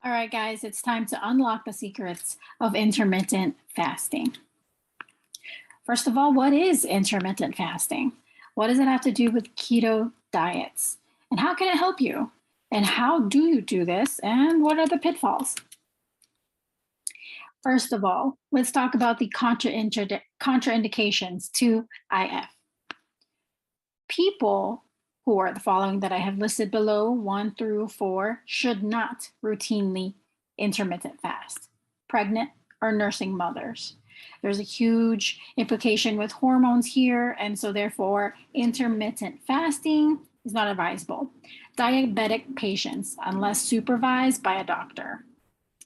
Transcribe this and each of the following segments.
All right, guys, it's time to unlock the secrets of intermittent fasting. First of all, what is intermittent fasting? What does it have to do with keto diets? And how can it help you? And how do you do this? And what are the pitfalls? First of all, let's talk about the contraindications to IF. People who are the following that I have listed below, 1 through 4, should not routinely intermittent fast. Pregnant or nursing mothers. There's a huge implication with hormones here, and so therefore intermittent fasting is not advisable. Diabetic patients, unless supervised by a doctor.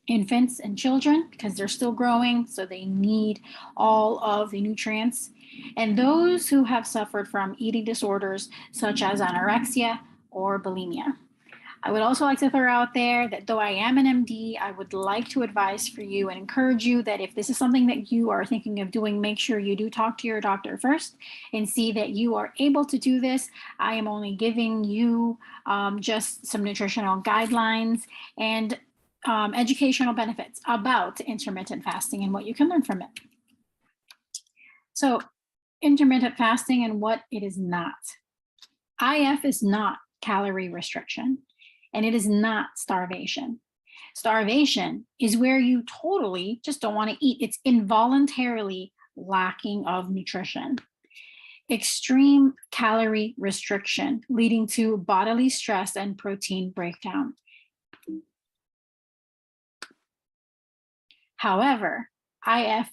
Infants and children, because they're still growing, so they need all of the nutrients. And those who have suffered from eating disorders such as anorexia or bulimia. I would also like to throw out there that though I am an MD, I would like to advise for you and encourage you that if this is something that you are thinking of doing, make sure you do talk to your doctor first and see that you are able to do this. I am only giving you just some nutritional guidelines and educational benefits about intermittent fasting and what you can learn from it. So, intermittent fasting and what it is not. IF is not calorie restriction, and it is not starvation. Starvation is where you totally just don't want to eat. It's involuntarily lacking of nutrition. Extreme calorie restriction leading to bodily stress and protein breakdown. However, IF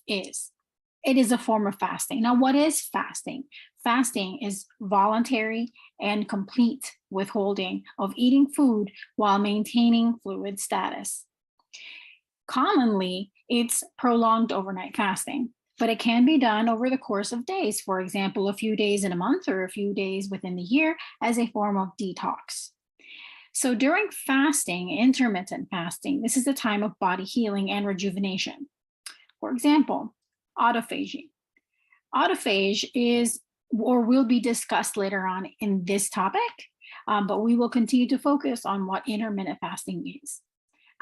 it is a form of fasting. Now, what is fasting? Fasting is voluntary and complete withholding of eating food while maintaining fluid status. Commonly, it's prolonged overnight fasting, but it can be done over the course of days. For example, a few days in a month or a few days within the year as a form of detox. So during fasting, intermittent fasting, this is a time of body healing and rejuvenation. For example, autophagy. Autophage is or will be discussed later on in this topic, but we will continue to focus on what intermittent fasting is.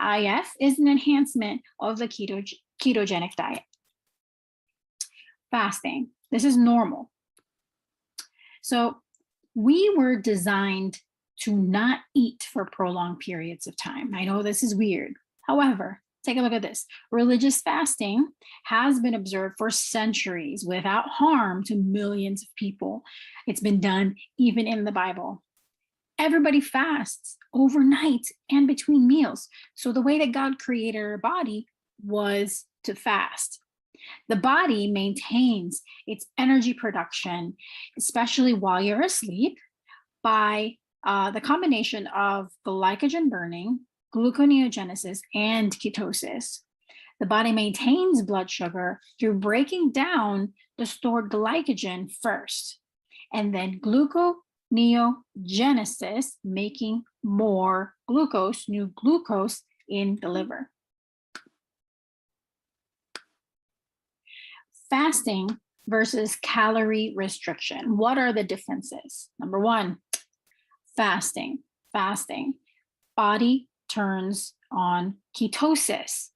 IF is an enhancement of the ketogenic diet. Fasting, this is normal. So we were designed to not eat for prolonged periods of time. I know this is weird. However, take a look at this. Religious fasting has been observed for centuries without harm to millions of people. It's been done even in the Bible. Everybody fasts overnight and between meals. So the way that God created our body was to fast. The body maintains its energy production, especially while you're asleep, by the combination of glycogen burning, gluconeogenesis, and ketosis. The body maintains blood sugar through breaking down the stored glycogen first, and then gluconeogenesis, making more glucose, new glucose in the liver. Fasting versus calorie restriction. What are the differences? Number one, fasting. Body turns on ketosis.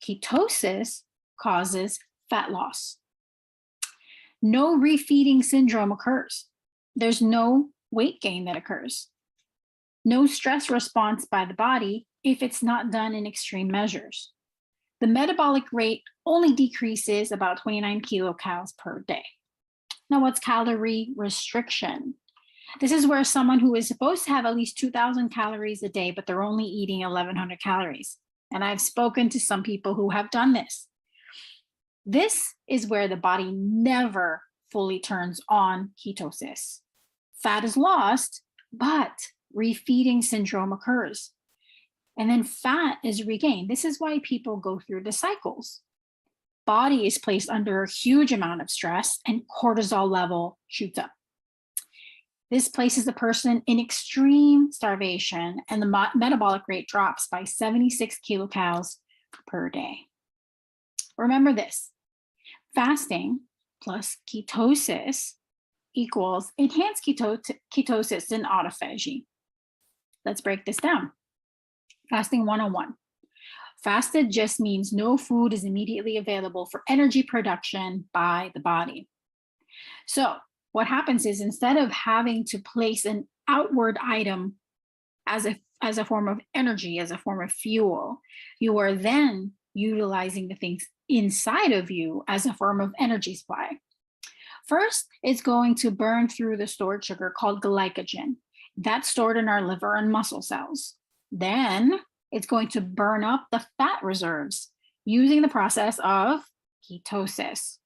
Ketosis causes fat loss. No refeeding syndrome occurs. There's no weight gain that occurs. No stress response by the body if it's not done in extreme measures. The metabolic rate only decreases about 29 kilocalories per day. Now, what's calorie restriction? This is where someone who is supposed to have at least 2,000 calories a day, but they're only eating 1,100 calories. And I've spoken to some people who have done this. This is where the body never fully turns on ketosis. Fat is lost, but refeeding syndrome occurs. And then fat is regained. This is why people go through the cycles. Body is placed under a huge amount of stress and cortisol level shoots up. This places the person in extreme starvation and the metabolic rate drops by 76 kilocalories per day. Remember this, fasting plus ketosis equals enhanced ketosis and autophagy. Let's break this down. Fasting 101. Fasted just means no food is immediately available for energy production by the body. So what happens is instead of having to place an outward item as a form of energy, as a form of fuel, you are then utilizing the things inside of you as a form of energy supply. First, it's going to burn through the stored sugar called glycogen. That's stored in our liver and muscle cells. Then it's going to burn up the fat reserves using the process of ketosis.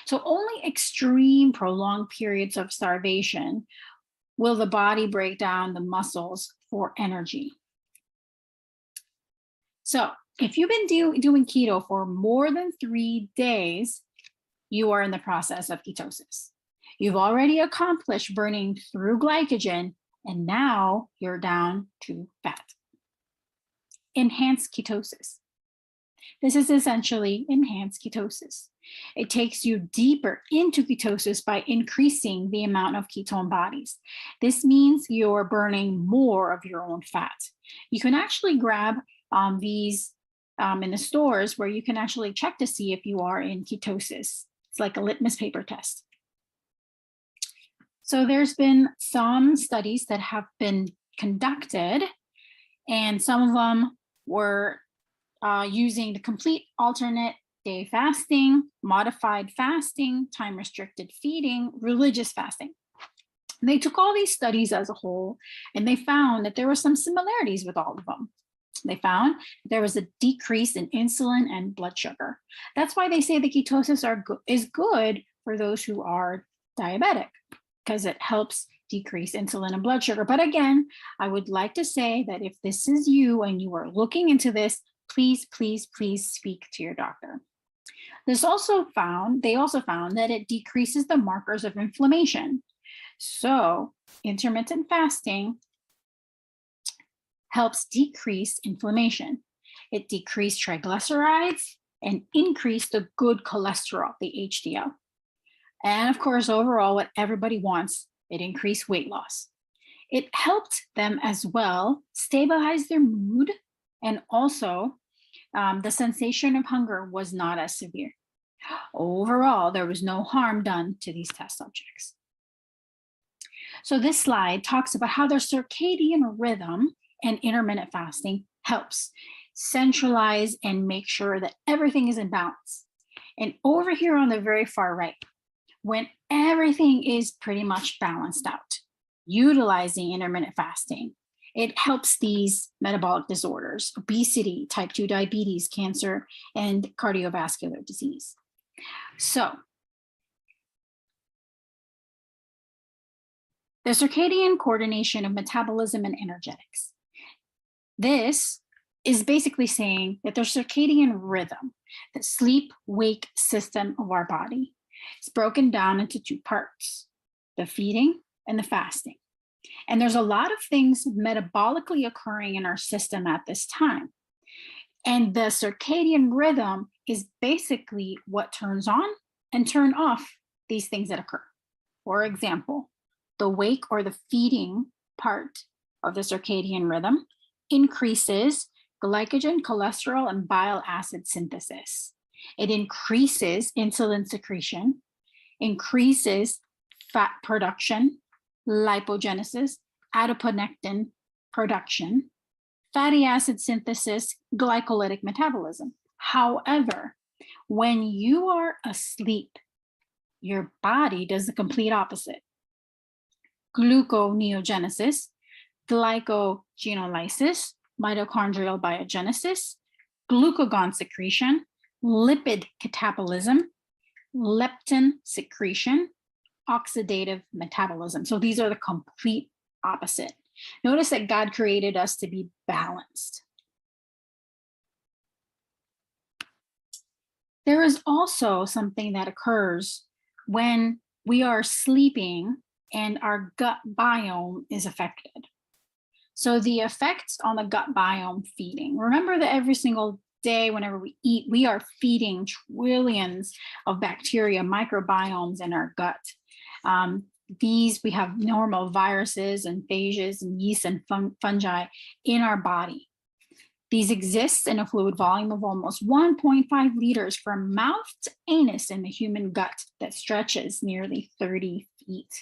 So only extreme prolonged periods of starvation will the body break down the muscles for energy. So if you've been doing keto for more than 3 days, you are in the process of ketosis. You've already accomplished burning through glycogen, and now you're down to fat. Enhanced ketosis. This is essentially enhanced ketosis. It takes you deeper into ketosis by increasing the amount of ketone bodies. This means you're burning more of your own fat. You can actually grab these in the stores where you can actually check to see if you are in ketosis. It's like a litmus paper test. So there's been some studies that have been conducted, and some of them were using the complete alternate day fasting, modified fasting, time-restricted feeding, religious fasting. They took all these studies as a whole, and they found that there were some similarities with all of them. They found there was a decrease in insulin and blood sugar. That's why they say the ketosis is good for those who are diabetic, because it helps decrease insulin and blood sugar. But again, I would like to say that if this is you and you are looking into this, please, please, please speak to your doctor. They also found that it decreases the markers of inflammation. So intermittent fasting helps decrease inflammation. It decreased triglycerides and increased the good cholesterol, the HDL. And of course, overall, what everybody wants, it increased weight loss. It helped them as well stabilize their mood, and also the sensation of hunger was not as severe. Overall, there was no harm done to these test subjects. So this slide talks about how their circadian rhythm and intermittent fasting helps centralize and make sure that everything is in balance. And over here on the very far right, when everything is pretty much balanced out, utilizing intermittent fasting, it helps these metabolic disorders, obesity, type 2 diabetes, cancer, and cardiovascular disease. So the circadian coordination of metabolism and energetics. This is basically saying that the circadian rhythm, the sleep-wake system of our body, is broken down into 2 parts, the feeding and the fasting. And there's a lot of things metabolically occurring in our system at this time. And the circadian rhythm is basically what turns on and turn off these things that occur. For example, the wake or the feeding part of the circadian rhythm increases glycogen, cholesterol, and bile acid synthesis. It increases insulin secretion, increases fat production, lipogenesis, adiponectin production, fatty acid synthesis, glycolytic metabolism. However, when you are asleep, your body does the complete opposite. Gluconeogenesis, glycogenolysis, mitochondrial biogenesis, glucagon secretion, lipid catabolism, leptin secretion, oxidative metabolism. So these are the complete opposite. Notice that God created us to be balanced. There is also something that occurs when we are sleeping and our gut biome is affected. So the effects on the gut biome feeding. Remember that every single day, whenever we eat, we are feeding trillions of bacteria, microbiomes in our gut. We have normal viruses and phages and yeast and fungi in our body. These exist in a fluid volume of almost 1.5 liters from mouth to anus in the human gut that stretches nearly 30 feet.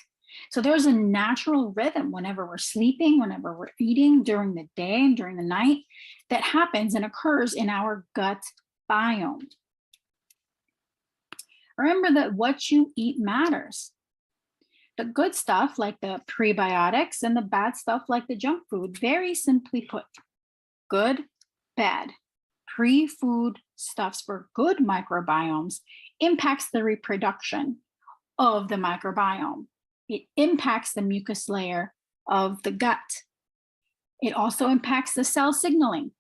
So there's a natural rhythm whenever we're sleeping, whenever we're eating, during the day and during the night, that happens and occurs in our gut biome. Remember that what you eat matters. The good stuff, like the prebiotics, and the bad stuff, like the junk food, very simply put, good, bad. Pre-food stuffs for good microbiomes impacts the reproduction of the microbiome. It impacts the mucus layer of the gut. It also impacts the cell signaling,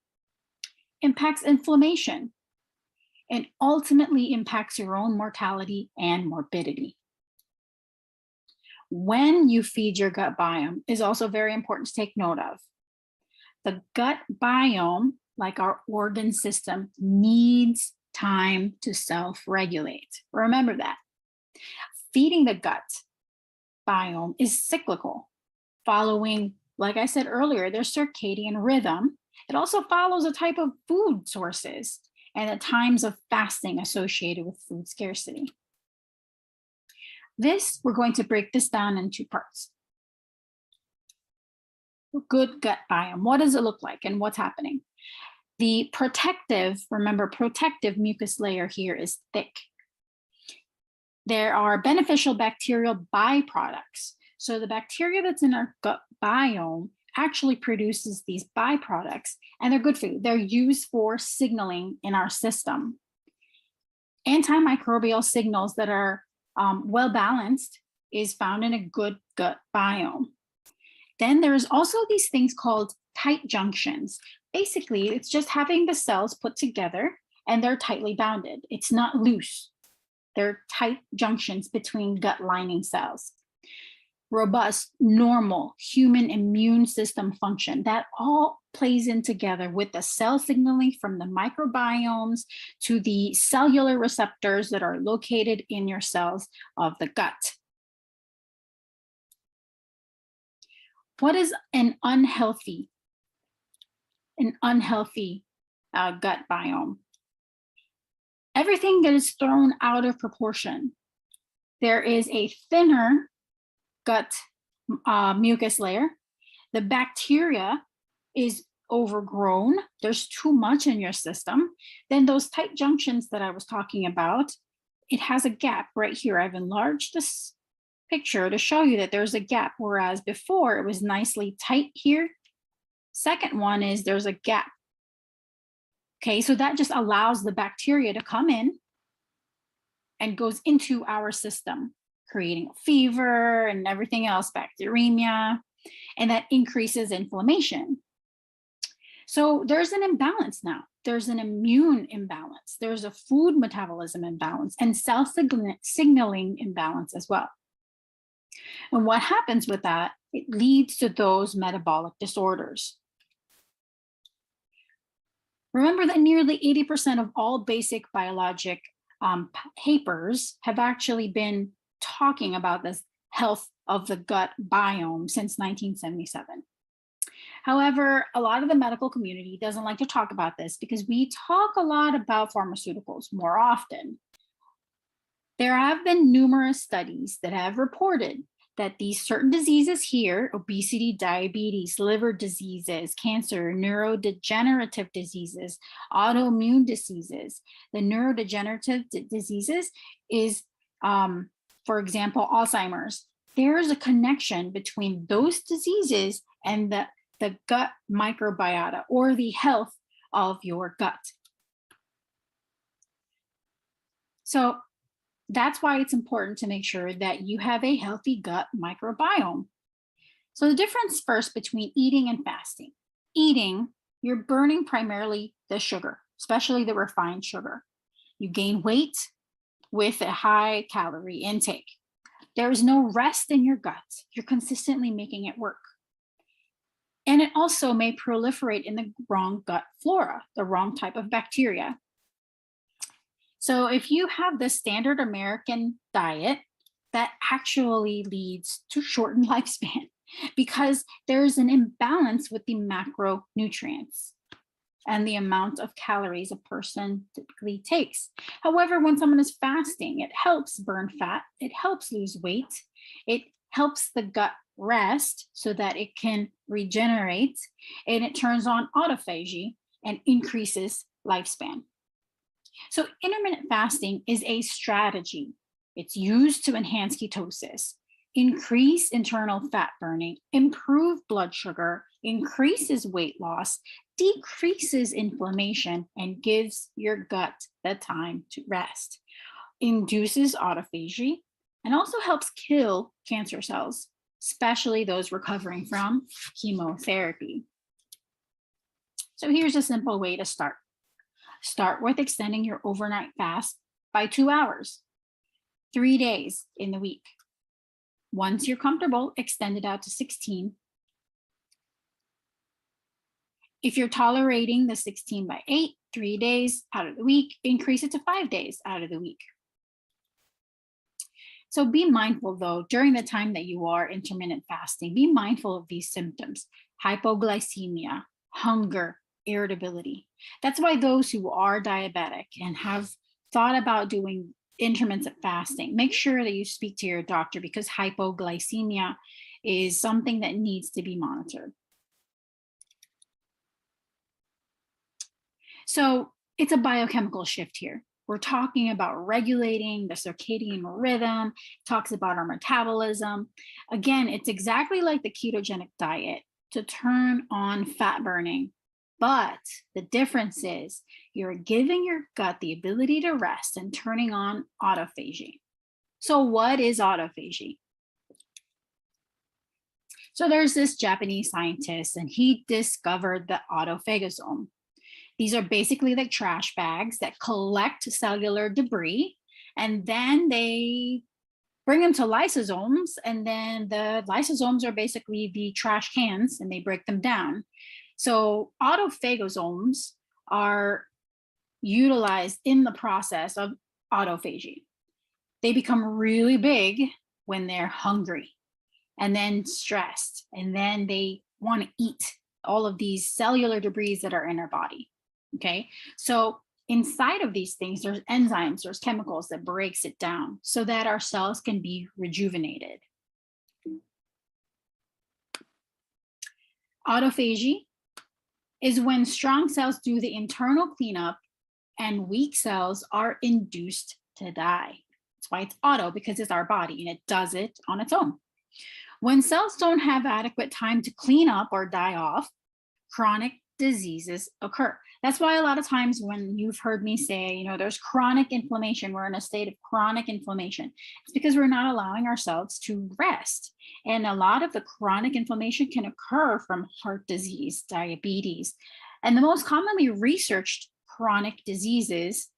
impacts inflammation, and ultimately impacts your own mortality and morbidity. When you feed your gut biome is also very important to take note of. The gut biome, like our organ system, needs time to self-regulate. Remember that. Feeding the gut biome is cyclical, following, like I said earlier, their circadian rhythm. It also follows a type of food sources and the times of fasting associated with food scarcity. We're going to break this down in two parts. Good gut biome, what does it look like and what's happening? The protective mucus layer here is thick. There are beneficial bacterial byproducts. So the bacteria that's in our gut biome actually produces these byproducts, and they're good food. They're used for signaling in our system. Antimicrobial signals that are well balanced is found in a good gut biome. Then there's also these things called tight junctions. Basically, it's just having the cells put together and they're tightly bounded. It's not loose. They're tight junctions between gut lining cells. Robust, normal human immune system function, that all plays in together with the cell signaling from the microbiomes to the cellular receptors that are located in your cells of the gut. What is an unhealthy gut biome? Everything that is thrown out of proportion. There is a thinner gut mucus layer. The bacteria is overgrown. There's too much in your system. Then those tight junctions that I was talking about, it has a gap right here. I've enlarged this picture to show you that there's a gap, whereas before it was nicely tight here. Second one is there's a gap. Okay, so that just allows the bacteria to come in and goes into our system, creating fever and everything else, bacteremia, and that increases inflammation. So there's an imbalance now. There's an immune imbalance. There's a food metabolism imbalance and cell signaling imbalance as well. And what happens with that? It leads to those metabolic disorders. Remember that nearly 80% of all basic biologic papers have actually been talking about this health of the gut biome since 1977. However, a lot of the medical community doesn't like to talk about this because we talk a lot about pharmaceuticals more often. There have been numerous studies that have reported that these certain diseases here, obesity, diabetes, liver diseases, cancer, neurodegenerative diseases, autoimmune diseases, the neurodegenerative diseases is, for example, Alzheimer's. There is a connection between those diseases and the gut microbiota, or the health of your gut. So that's why it's important to make sure that you have a healthy gut microbiome. So the difference first between eating and fasting. Eating, you're burning primarily the sugar, especially the refined sugar. You gain weight with a high calorie intake. There is no rest in your gut. You're consistently making it work. And it also may proliferate in the wrong gut flora, the wrong type of bacteria. So if you have the standard American diet, that actually leads to shortened lifespan because there's an imbalance with the macronutrients. and the amount of calories a person typically takes. However, when someone is fasting, it helps burn fat, it helps lose weight, it helps the gut rest so that it can regenerate, and it turns on autophagy and increases lifespan. So, intermittent fasting is a strategy. It's used to enhance ketosis, increase internal fat burning, improve blood sugar, increases weight loss, decreases inflammation, and gives your gut the time to rest, induces autophagy, and also helps kill cancer cells, especially those recovering from chemotherapy. So here's a simple way to start. Start with extending your overnight fast by 2 hours, 3 days in the week. Once you're comfortable, extend it out to 16. If you're tolerating the 16/8, 3 days out of the week, increase it to 5 days out of the week. So be mindful though, during the time that you are intermittent fasting, be mindful of these symptoms: hypoglycemia, hunger, irritability. That's why those who are diabetic and have thought about doing intermittent fasting, make sure that you speak to your doctor, because hypoglycemia is something that needs to be monitored. So it's a biochemical shift here. We're talking about regulating the circadian rhythm, talks about our metabolism. Again, it's exactly like the ketogenic diet to turn on fat burning. But the difference is you're giving your gut the ability to rest and turning on autophagy. So what is autophagy? So there's this Japanese scientist, and he discovered the autophagosome. These are basically like trash bags that collect cellular debris, and then they bring them to lysosomes, and then the lysosomes are basically the trash cans, and they break them down. So autophagosomes are utilized in the process of autophagy. They become really big when they're hungry and then stressed, and then they want to eat all of these cellular debris that are in our body. Okay, so inside of these things, there's enzymes, there's chemicals that breaks it down so that our cells can be rejuvenated. Autophagy is when strong cells do the internal cleanup and weak cells are induced to die. That's why it's auto, because it's our body and it does it on its own. When cells don't have adequate time to clean up or die off, chronic diseases occur. That's why a lot of times when you've heard me say, there's chronic inflammation, we're in a state of chronic inflammation, it's because we're not allowing ourselves to rest. And a lot of the chronic inflammation can occur from heart disease, diabetes. And the most commonly researched chronic diseases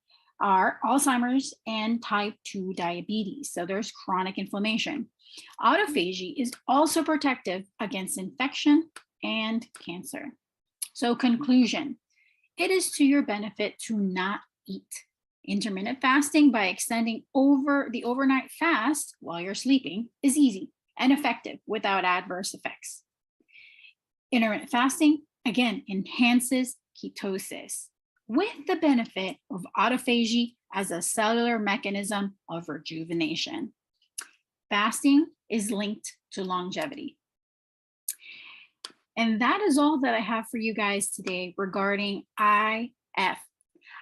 are Alzheimer's and type 2 diabetes. So there's chronic inflammation. Autophagy is also protective against infection and cancer. So conclusion, it is to your benefit to not eat. Intermittent fasting by extending over the overnight fast while you're sleeping is easy and effective without adverse effects. Intermittent fasting, again, enhances ketosis with the benefit of autophagy as a cellular mechanism of rejuvenation. Fasting is linked to longevity. And that is all that I have for you guys today regarding IF.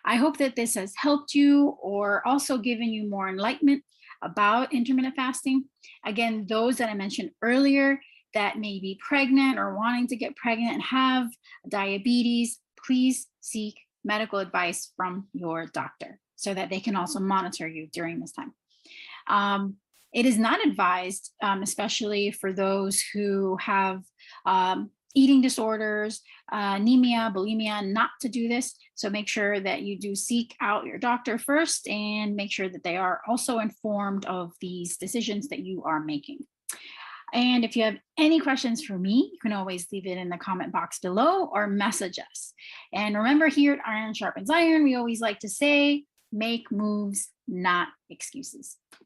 I hope that this has helped you or also given you more enlightenment about intermittent fasting. Again, those that I mentioned earlier that may be pregnant or wanting to get pregnant and have diabetes, please seek medical advice from your doctor so that they can also monitor you during this time. It is not advised, especially for those who have eating disorders, anemia, bulimia, not to do this. So make sure that you do seek out your doctor first and make sure that they are also informed of these decisions that you are making. And if you have any questions for me, you can always leave it in the comment box below or message us. And remember, here at Iron Sharpens Iron, we always like to say, make moves, not excuses.